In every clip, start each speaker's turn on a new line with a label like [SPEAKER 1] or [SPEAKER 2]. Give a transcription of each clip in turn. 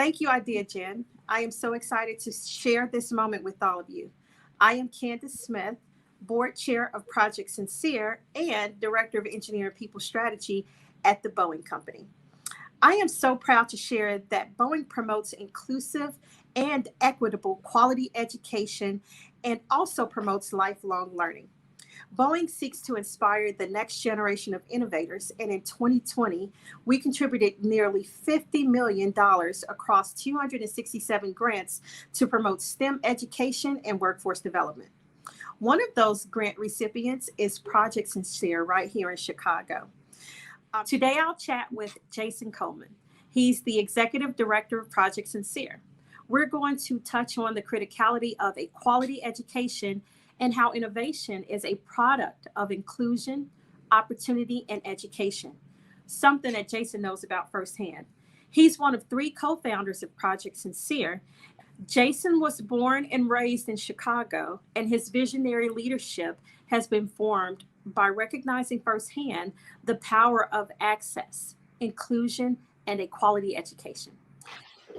[SPEAKER 1] Thank you, I did, Jen. I am so excited to share this moment with all of you. I am Candice Smith, Board Chair of Project Sincere and Director of Engineering People Strategy at the Boeing Company. I am so proud to share that Boeing promotes inclusive and equitable quality education and also promotes lifelong learning. Boeing seeks to inspire the next generation of innovators, and in 2020, we contributed nearly $50 million across 267 grants to promote STEM education and workforce development. One of those grant recipients is Project Sincere right here in Chicago. Today, I'll chat with Jason Coleman. He's the Executive Director of Project Sincere. We're going to touch on the criticality of a quality education and how innovation is a product of inclusion, opportunity, and education, something that Jason knows about firsthand. He's one of three co-founders of Project Sincere. Jason was born and raised in Chicago, and his visionary leadership has been formed by recognizing firsthand the power of access, inclusion, and a quality education.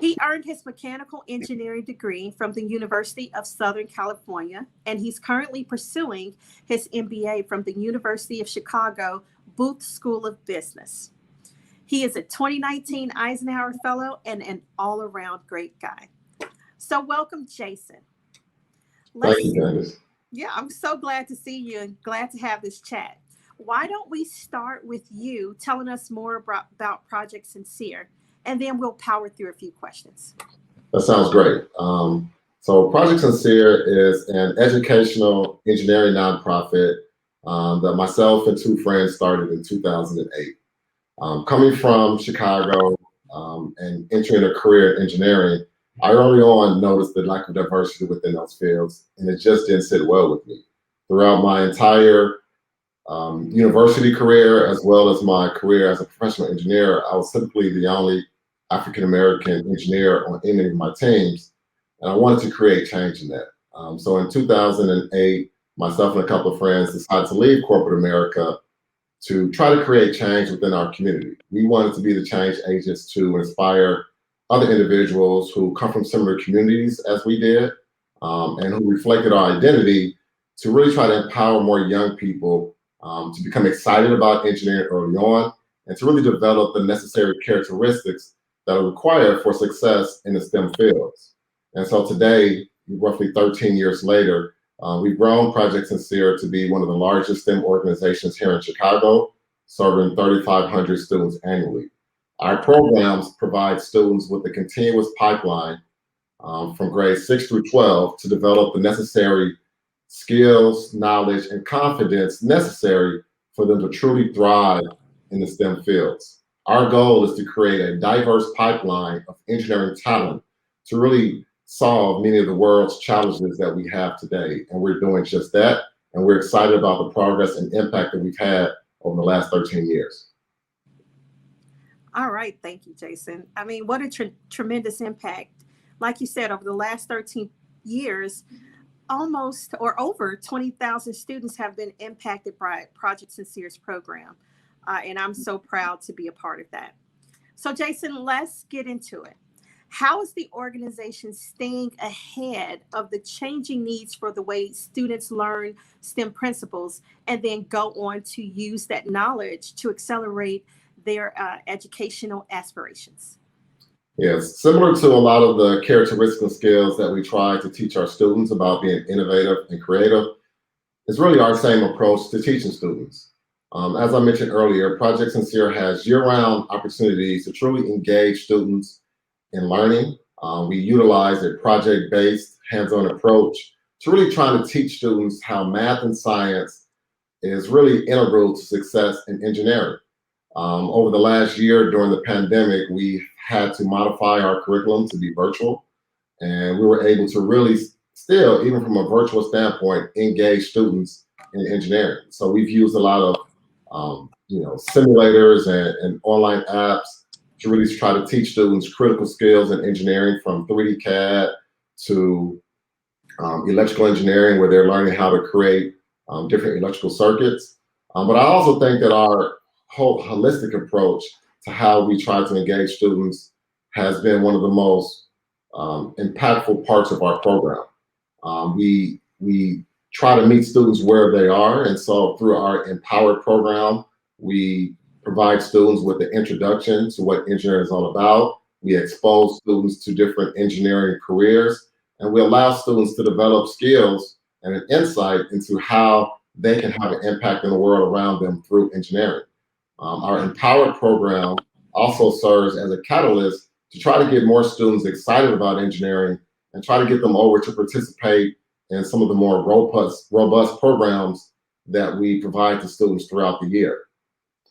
[SPEAKER 1] He earned his mechanical engineering degree from the University of Southern California, and he's currently pursuing his MBA from the University of Chicago Booth School of Business. He is a 2019 Eisenhower Fellow and an all-around great guy. So welcome, Jason.
[SPEAKER 2] Thank you, Candice.
[SPEAKER 1] Yeah, I'm so glad to see you and glad to have this chat. Why don't we start with you telling us more about Project Sincere, and then we'll power through a few questions.
[SPEAKER 2] That sounds great. So Project Sincere is an educational engineering nonprofit that myself and two friends started in 2008. Coming from Chicago and entering a career in engineering, I early on noticed the lack of diversity within those fields, and it just didn't sit well with me. Throughout my entire university career, as well as my career as a professional engineer, I was typically the only African-American engineer on any of my teams, and I wanted to create change in that. So in 2008, myself and a couple of friends decided to leave corporate America to try to create change within our community. We wanted to be the change agents to inspire other individuals who come from similar communities as we did, and who reflected our identity to really try to empower more young people to become excited about engineering early on, and to really develop the necessary characteristics that are required for success in the STEM fields. And so today, roughly 13 years later, we've grown Project Sincere to be one of the largest STEM organizations here in Chicago, serving 3,500 students annually. Our programs provide students with a continuous pipeline from grades 6 through 12 to develop the necessary skills, knowledge, and confidence necessary for them to truly thrive in the STEM fields. Our goal is to create a diverse pipeline of engineering talent to really solve many of the world's challenges that we have today. And we're doing just that. And we're excited about the progress and impact that we've had over the last 13 years.
[SPEAKER 1] All right. Thank you, Jason. I mean, what a tremendous impact. Like you said, over the last 13 years, almost or over 20,000 students have been impacted by Project Sincere's program. And I'm so proud to be a part of that. So, Jason, let's get into it. How is the organization staying ahead of the changing needs for the way students learn STEM principles and then go on to use that knowledge to accelerate their educational aspirations?
[SPEAKER 2] Yes, similar to a lot of the characteristics and skills that we try to teach our students about being innovative and creative, it's really our same approach to teaching students. As I mentioned earlier, Project Sincere has year-round opportunities to truly engage students in learning. We utilize a project-based, hands-on approach to really trying to teach students how math and science is really integral to success in engineering. Over the last year during the pandemic, we had to modify our curriculum to be virtual, and we were able to really still, even from a virtual standpoint, engage students in engineering. So we've used a lot of simulators and online apps to really try to teach students critical skills in engineering, from 3D CAD to electrical engineering, where they're learning how to create different electrical circuits. But I also think that our whole holistic approach to how we try to engage students has been one of the most impactful parts of our program. We try to meet students where they are, and so through our Empowered program, we provide students with the introduction to what engineering is all about. We expose students to different engineering careers, and we allow students to develop skills and an insight into how they can have an impact in the world around them through engineering. Our Empowered program also serves as a catalyst to try to get more students excited about engineering and try to get them over to participate in some of the more robust programs that we provide to students throughout the year.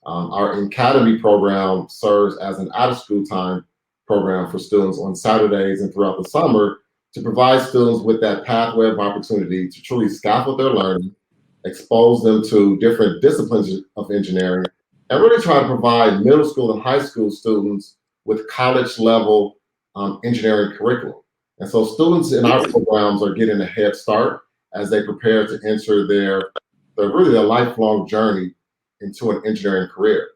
[SPEAKER 2] Our Academy program serves as an out-of-school time program for students on Saturdays and throughout the summer to provide students with that pathway of opportunity to truly scaffold their learning, expose them to different disciplines of engineering, and really try to provide middle school and high school students with college level engineering curriculum. And so students in our programs are getting a head start as they prepare to enter their lifelong journey into an engineering career.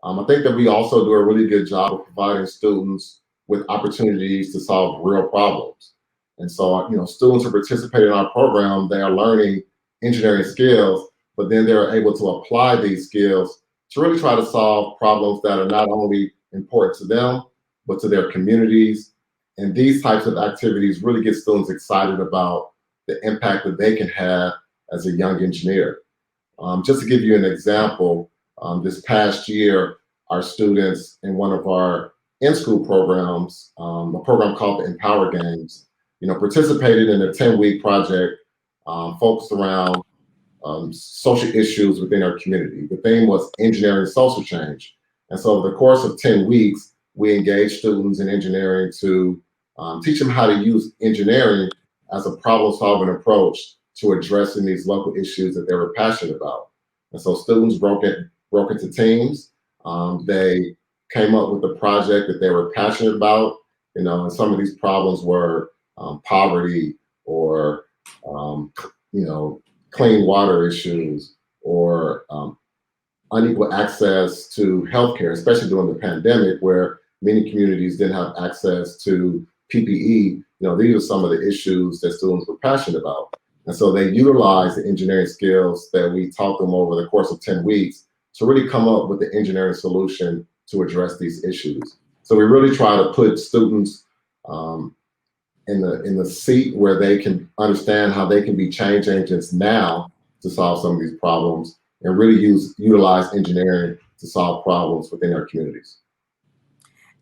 [SPEAKER 2] I think that we also do a really good job of providing students with opportunities to solve real problems. And so, students who participate in our program, they are learning engineering skills, but then they're able to apply these skills to really try to solve problems that are not only important to them, but to their communities. And these types of activities really get students excited about the impact that they can have as a young engineer. Just to give you an example, this past year, our students in one of our in-school programs, a program called the Empower Games, participated in a 10-week project focused around social issues within our community. The theme was engineering social change. And so over the course of 10 weeks, we engaged students in engineering to teach them how to use engineering as a problem-solving approach to addressing these local issues that they were passionate about. And so students broke into teams. They came up with a project that they were passionate about, and some of these problems were poverty or, clean water issues or unequal access to healthcare, especially during the pandemic where many communities didn't have access to PPE. These are some of the issues that students were passionate about. And so they utilized the engineering skills that we taught them over the course of 10 weeks to really come up with the engineering solution to address these issues. So we really try to put students in the seat where they can understand how they can be change agents now to solve some of these problems and really utilize engineering to solve problems within our communities.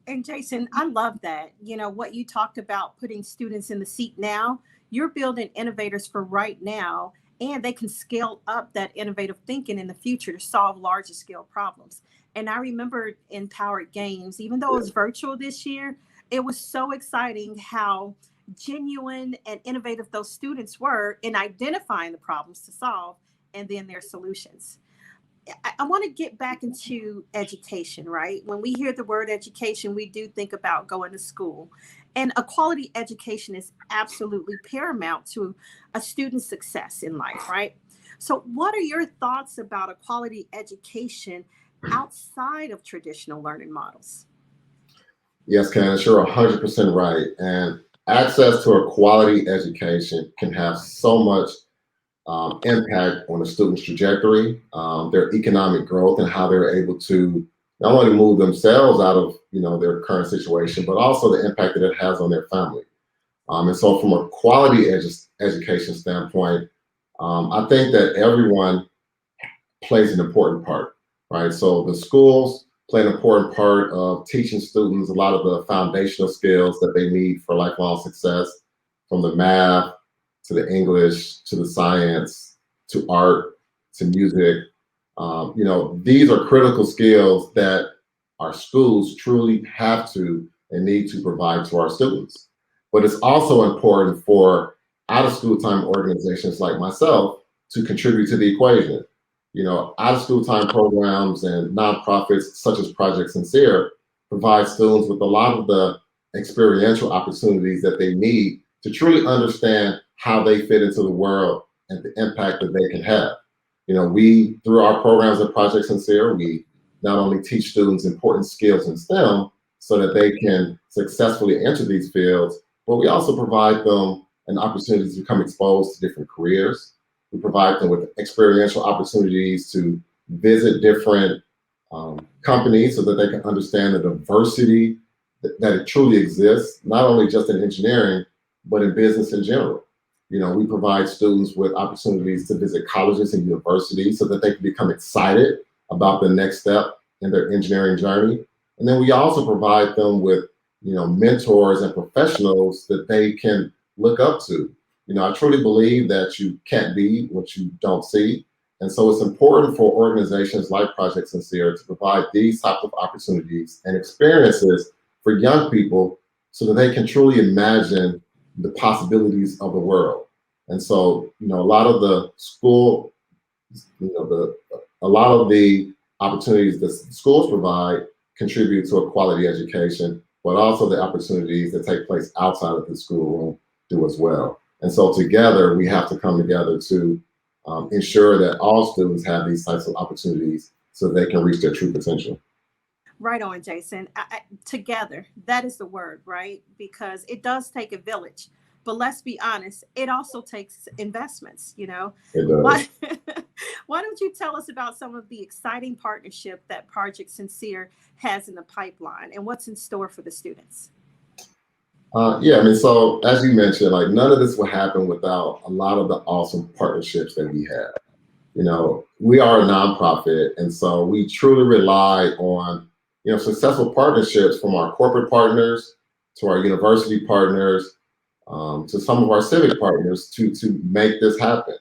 [SPEAKER 1] And Jason, I love that. What you talked about, putting students in the seat now, you're building innovators for right now, and they can scale up that innovative thinking in the future to solve larger scale problems. And I remember Empowered Games, even though it was virtual this year, it was so exciting how genuine and innovative those students were in identifying the problems to solve and then their solutions. I want to get back into education, right? When we hear the word education, we do think about going to school. And a quality education is absolutely paramount to a student's success in life, right? So, what are your thoughts about a quality education outside of traditional learning models?
[SPEAKER 2] Yes, Candice, you're 100% right. And access to a quality education can have so much impact on a student's trajectory, their economic growth, and how they're able to not only move themselves out of their current situation, but also the impact that it has on their family. And so, from a quality education standpoint, I think that everyone plays an important part, right? So the schools play an important part of teaching students a lot of the foundational skills that they need for lifelong success, from the math to the English, to the science, to art, to music. These are critical skills that our schools truly have to and need to provide to our students. But it's also important for out-of-school time organizations like myself to contribute to the equation. Out-of-school time programs and nonprofits such as Project SYNCERE provide students with a lot of the experiential opportunities that they need to truly understand how they fit into the world and the impact that they can have. We, through our programs at Project SYNCERE, we not only teach students important skills in STEM, so that they can successfully enter these fields. But we also provide them an opportunity to become exposed to different careers. We provide them with experiential opportunities to visit different companies so that they can understand the diversity that it truly exists, not only just in engineering, but in business in general. We provide students with opportunities to visit colleges and universities so that they can become excited about the next step in their engineering journey. And then we also provide them with, mentors and professionals that they can look up to. I truly believe that you can't be what you don't see. And so it's important for organizations like Project Sincere to provide these types of opportunities and experiences for young people so that they can truly imagine the possibilities of the world. And so, a lot of the school, a lot of the opportunities that schools provide contribute to a quality education, but also the opportunities that take place outside of the schoolroom do as well. And so together, we have to come together to ensure that all students have these types of opportunities so they can reach their true potential.
[SPEAKER 1] Right on, Jason. Together, that is the word, right? Because it does take a village. But let's be honest, it also takes investments.
[SPEAKER 2] It
[SPEAKER 1] Why,
[SPEAKER 2] does.
[SPEAKER 1] why don't you tell us about some of the exciting partnership that Project Sincere has in the pipeline and what's in store for the students?
[SPEAKER 2] Yeah, I mean, so as you mentioned, like none of this would happen without a lot of the awesome partnerships that we have. We are a nonprofit, and so we truly rely on, successful partnerships from our corporate partners to our university partners, to some of our civic partners to make this happen.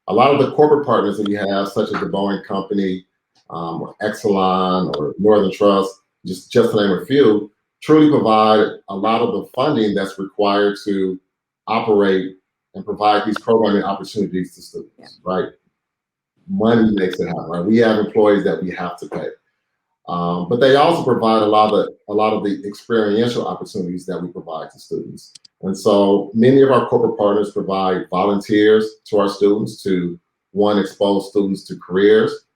[SPEAKER 2] A lot of the corporate partners that we have, such as the Boeing company, or Exelon or Northern Trust, just to name a few, truly provide a lot of the funding that's required to operate and provide these programming opportunities to
[SPEAKER 1] Yeah.
[SPEAKER 2] students, right? Money makes it happen, right? We have employees that we have to pay. But they also provide a lot of the experiential opportunities that we provide to students. And so many of our corporate partners provide volunteers to our students to one, expose students to careers,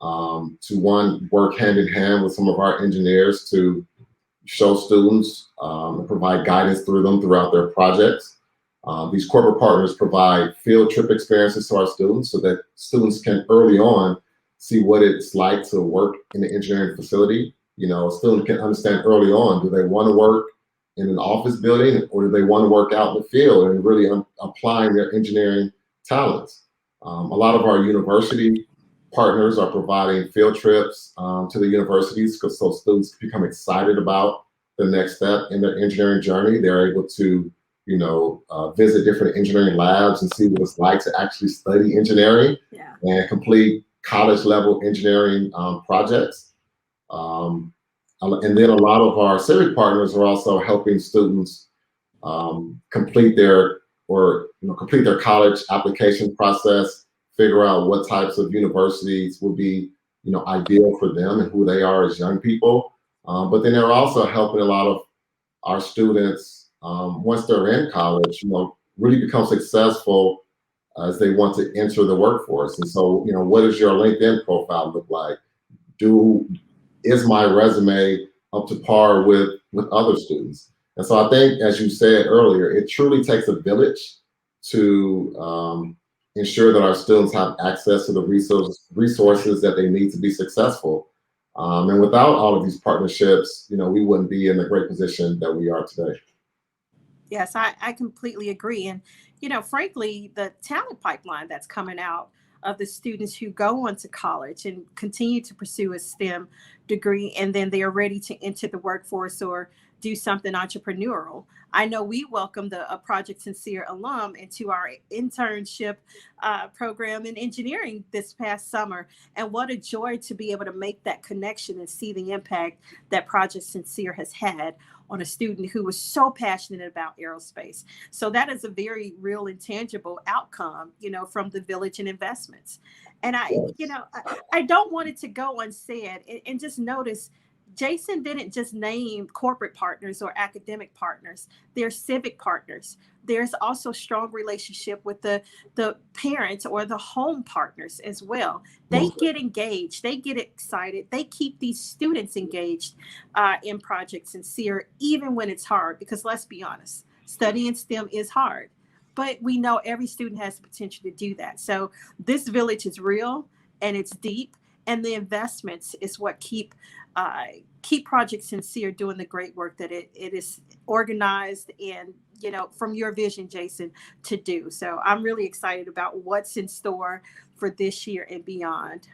[SPEAKER 2] to one, work hand in hand with some of our engineers to show students and provide guidance through them throughout their projects. These corporate partners provide field trip experiences to our students so that students can early on see what it's like to work in the engineering facility. A student can understand early on, do they want to work in an office building or do they want to work out in the field and really applying their engineering talents? A lot of our university partners are providing field trips to the universities so students become excited about the next step in their engineering journey. They're able to visit different engineering labs and see what it's like to actually study engineering.
[SPEAKER 1] Yeah.
[SPEAKER 2] And complete college level engineering projects. And then a lot of our civic partners are also helping students complete their college application process, figure out what types of universities would be ideal for them and who they are as young people. But then they're also helping a lot of our students, once they're in college, really become successful as they want to enter the workforce. And so, what does your LinkedIn profile look like? Is my resume up to par with other students? And so I think, as you said earlier, it truly takes a village to ensure that our students have access to the resources that they need to be successful. And without all of these partnerships, we wouldn't be in the great position that we are today.
[SPEAKER 1] Yes, I completely agree. And, frankly, the talent pipeline that's coming out of the students who go on to college and continue to pursue a STEM degree, and then they are ready to enter the workforce or do something entrepreneurial. I know we welcomed a Project Sincere alum into our internship program in engineering this past summer. And what a joy to be able to make that connection and see the impact that Project Sincere has had on a student who was so passionate about aerospace. So that is a very real and tangible outcome, from the village and investments. And I,
[SPEAKER 2] Yes.
[SPEAKER 1] you know, I, I don't want it to go unsaid and just notice Jason didn't just name corporate partners or academic partners. They're civic partners. There's also strong relationship with the parents or the home partners as well. They
[SPEAKER 2] Most
[SPEAKER 1] get engaged. They get excited. They keep these students engaged in Project Sincere, even when it's hard. Because let's be honest, studying STEM is hard. But we know every student has the potential to do that. So this village is real and it's deep, and the investments is what uh, keep Project Sincere doing the great work that it is organized and, from your vision, Jason, to do. So I'm really excited about what's in store for this year and beyond.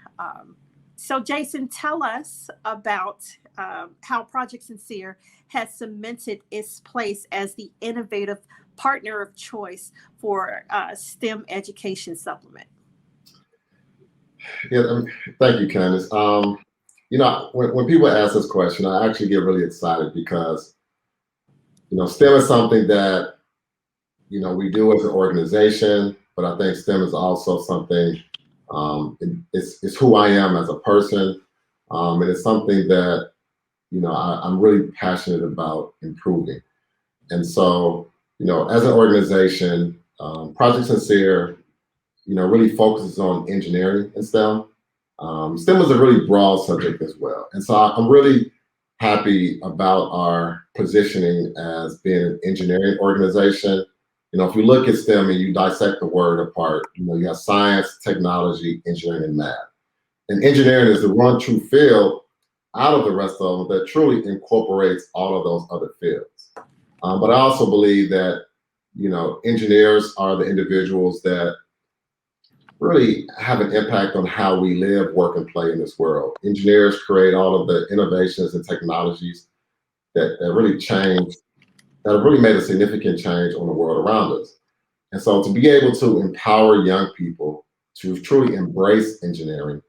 [SPEAKER 1] So Jason, tell us about how Project Sincere has cemented its place as the innovative partner of choice for STEM education supplement.
[SPEAKER 2] Yeah, thank you, Candice. When people ask this question, I actually get really excited because, STEM is something that, we do as an organization, but I think STEM is also something, it's who I am as a person. And it's something that, I'm really passionate about improving. And so, as an organization, Project Sincere, really focuses on engineering and STEM. STEM is a really broad subject as well. And so I'm really happy about our positioning as being an engineering organization. If you look at STEM and you dissect the word apart, you have science, technology, engineering, and math. And engineering is the one true field out of the rest of them that truly incorporates all of those other fields. But I also believe that, engineers are the individuals that really have an impact on how we live, work, and play in this world. Engineers create all of the innovations and technologies that really change, that have really made a significant change on the world around us. And so to be able to empower young people to truly embrace engineering,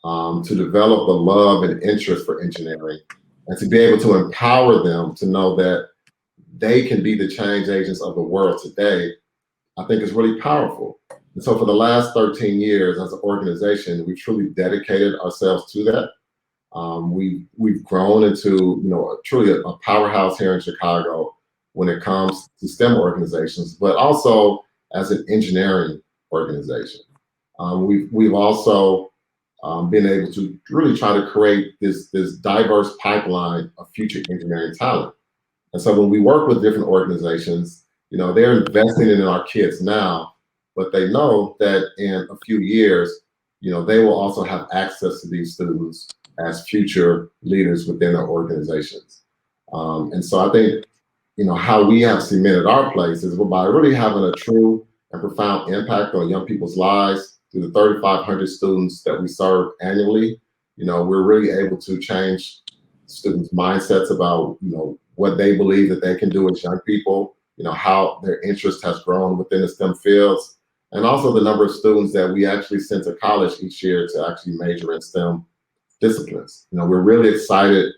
[SPEAKER 2] to develop the love and interest for engineering, and to be able to empower them to know that they can be the change agents of the world today, I think is really powerful. And so for the last 13 years as an organization, we've truly dedicated ourselves to that. We've grown into, truly a powerhouse here in Chicago when it comes to STEM organizations, but also as an engineering organization. We've also been able to really try to create this diverse pipeline of future engineering talent. And so when we work with different organizations, they're investing in our kids now, but they know that in a few years, they will also have access to these students as future leaders within their organizations. And so I think, how we have cemented our place is by really having a true and profound impact on young people's lives through the 3,500 students that we serve annually. We're really able to change students' mindsets about, what they believe that they can do as young people, how their interest has grown within the STEM fields, and also the number of students that we actually send to college each year to actually major in STEM disciplines. We're really excited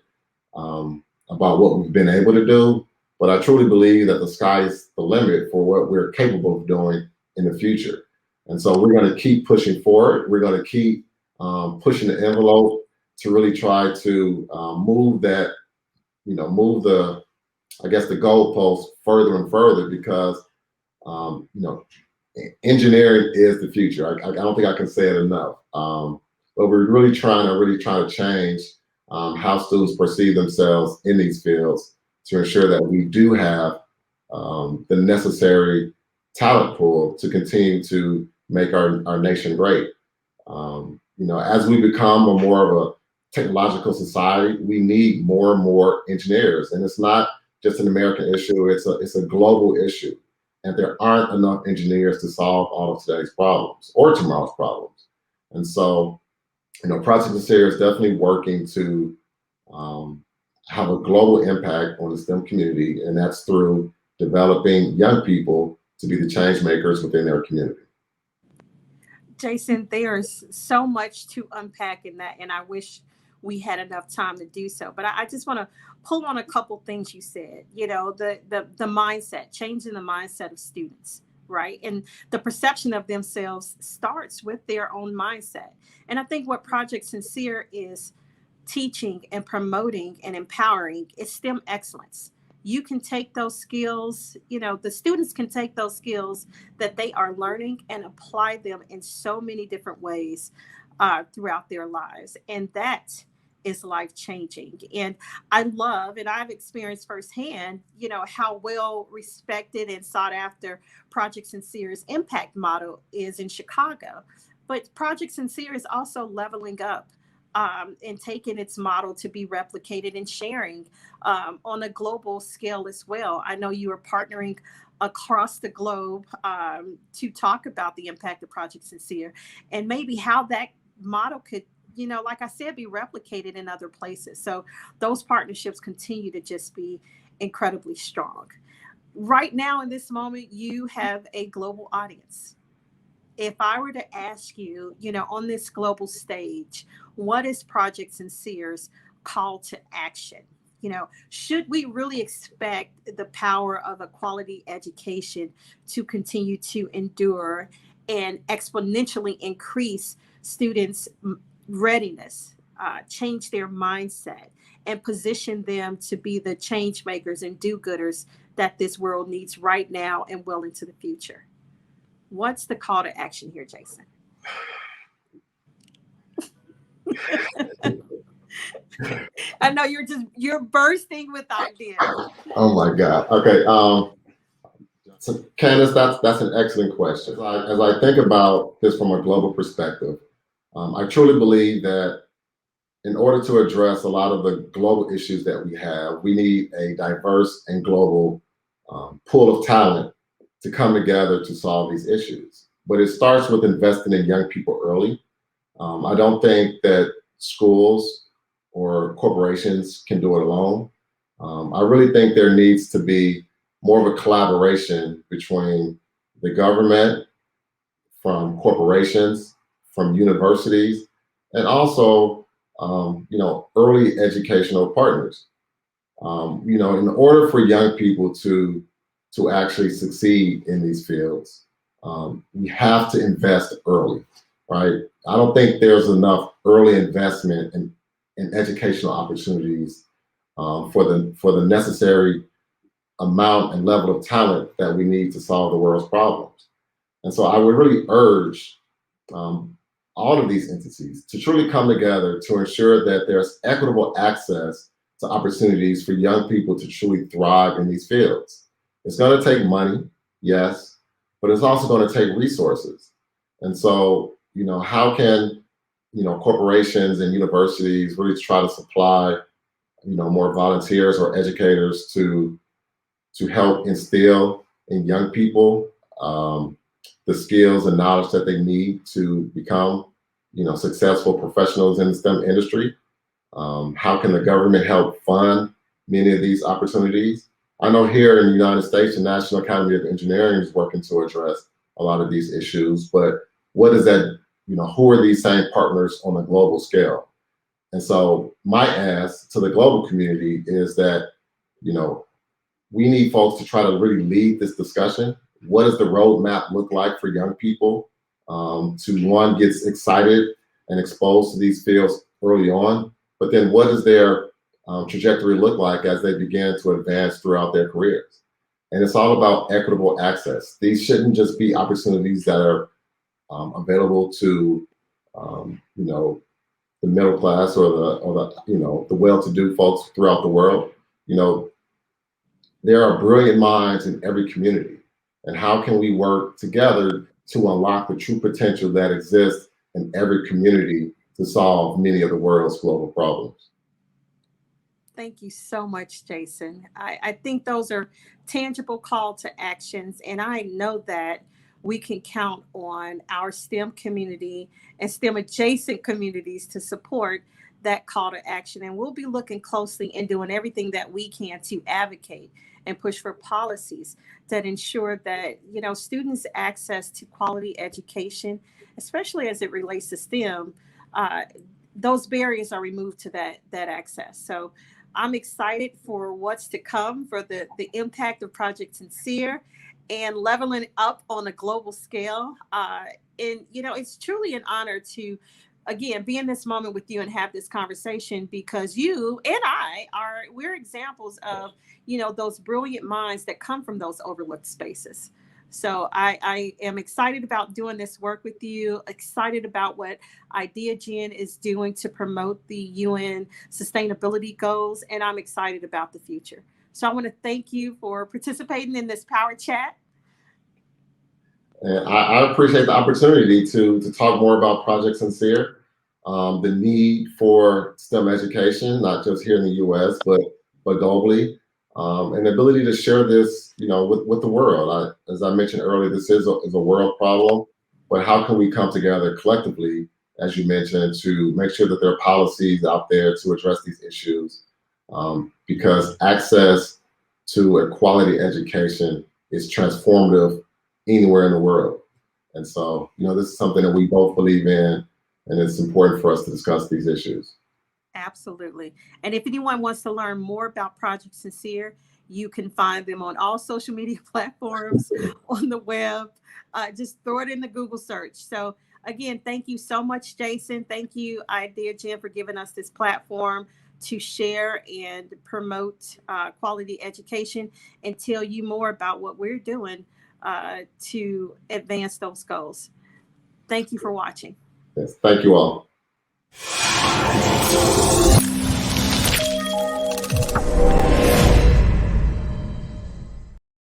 [SPEAKER 2] about what we've been able to do, but I truly believe that the sky is the limit for what we're capable of doing in the future. And so we're going to keep pushing forward. We're going to keep pushing the envelope to really try to move the goalposts further and further, because engineering is the future. I don't think I can say it enough. But we're really trying to change how students perceive themselves in these fields to ensure that we do have the necessary talent pool to continue to make our nation great. As we become a more of a technological society, we need more and more engineers, and it's not just an American issue; it's a global issue. And there aren't enough engineers to solve all of today's problems or tomorrow's problems. And so, Project Sincere is definitely working to have a global impact on the STEM community, and that's through developing young people to be the change makers within their community.
[SPEAKER 1] Jason, there's so much to unpack in that, and I wish we had enough time to do so. But I just want to pull on a couple things you said. The mindset, changing the mindset of students, right? And the perception of themselves starts with their own mindset. And I think what Project Sincere is teaching and promoting and empowering is STEM excellence. You can take those skills, the students can take those skills that they are learning and apply them in so many different ways throughout their lives. And that is life changing. And I love, and I've experienced firsthand, how well respected and sought after Project Sincere's impact model is in Chicago. But Project Sincere is also leveling up and taking its model to be replicated and sharing on a global scale as well. I know you are partnering across the globe to talk about the impact of Project Sincere and maybe how that model could, like I said, be replicated in other places. So those partnerships continue to just be incredibly strong. Right now, in this moment, you have a global audience. If I were to ask you, on this global stage, what is Project Sincere's call to action? Should we really expect the power of a quality education to continue to endure and exponentially increase students' readiness, change their mindset, and position them to be the change makers and do-gooders that this world needs right now and well into the future? What's the call to action here, Jason? I know you're bursting with ideas.
[SPEAKER 2] Oh my God. Okay. So Candice, that's an excellent question. As I think about this from a global perspective, I truly believe that in order to address a lot of the global issues that we have, we need a diverse and global pool of talent to come together to solve these issues. But it starts with investing in young people early. I don't think that schools or corporations can do it alone. I really think there needs to be more of a collaboration between the government, from corporations, from universities, and also, early educational partners. In order for young people to actually succeed in these fields, we have to invest early, right? I don't think there's enough early investment in educational opportunities for the necessary amount and level of talent that we need to solve the world's problems. And so I would really urge all of these entities to truly come together to ensure that there's equitable access to opportunities for young people to truly thrive in these fields. It's going to take money, yes, but it's also going to take resources. And so, how can, corporations and universities really try to supply, more volunteers or educators to help instill in young people the skills and knowledge that they need to become, successful professionals in the STEM industry? How can the government help fund many of these opportunities? I know here in the United States, the National Academy of Engineering is working to address a lot of these issues, but what is that, who are these same partners on a global scale? And so my ask to the global community is that, we need folks to try to really lead this discussion. What does the roadmap look like for young people to, one, get excited and exposed to these fields early on, but then what does their trajectory look like as they begin to advance throughout their careers? And it's all about equitable access. These shouldn't just be opportunities that are available to, the middle class or the well-to-do folks throughout the world. There are brilliant minds in every community. And how can we work together to unlock the true potential that exists in every community to solve many of the world's global problems?
[SPEAKER 1] Thank you so much, Jason. I think those are tangible call to actions, and I know that we can count on our STEM community and STEM adjacent communities to support that call to action. And we'll be looking closely and doing everything that we can to advocate and push for policies that ensure that, students' access to quality education, especially as it relates to STEM, uh, those barriers are removed to that access. So I'm excited for what's to come for the impact of Project Sincere and leveling up on a global scale. And it's truly an honor to again, be in this moment with you and have this conversation, because you and we're examples of, those brilliant minds that come from those overlooked spaces. So I am excited about doing this work with you, excited about what IdeaGen is doing to promote the UN sustainability goals, and I'm excited about the future. So I want to thank you for participating in this power chat.
[SPEAKER 2] And I appreciate the opportunity to talk more about Project Sincere, the need for STEM education, not just here in the U.S., but globally, and the ability to share this, with the world. As I mentioned earlier, this is a world problem, but how can we come together collectively, as you mentioned, to make sure that there are policies out there to address these issues? Because access to a quality education is transformative anywhere in the world. And so, this is something that we both believe in, and it's important for us to discuss these issues.
[SPEAKER 1] Absolutely. And if anyone wants to learn more about Project Sincere, you can find them on all social media platforms, on the web. Just throw it in the Google search. So again, thank you so much, Jason. Thank you, IdeaGen, for giving us this platform to share and promote quality education and tell you more about what we're doing to advance those goals. Thank you for watching.
[SPEAKER 2] Yes, thank you all.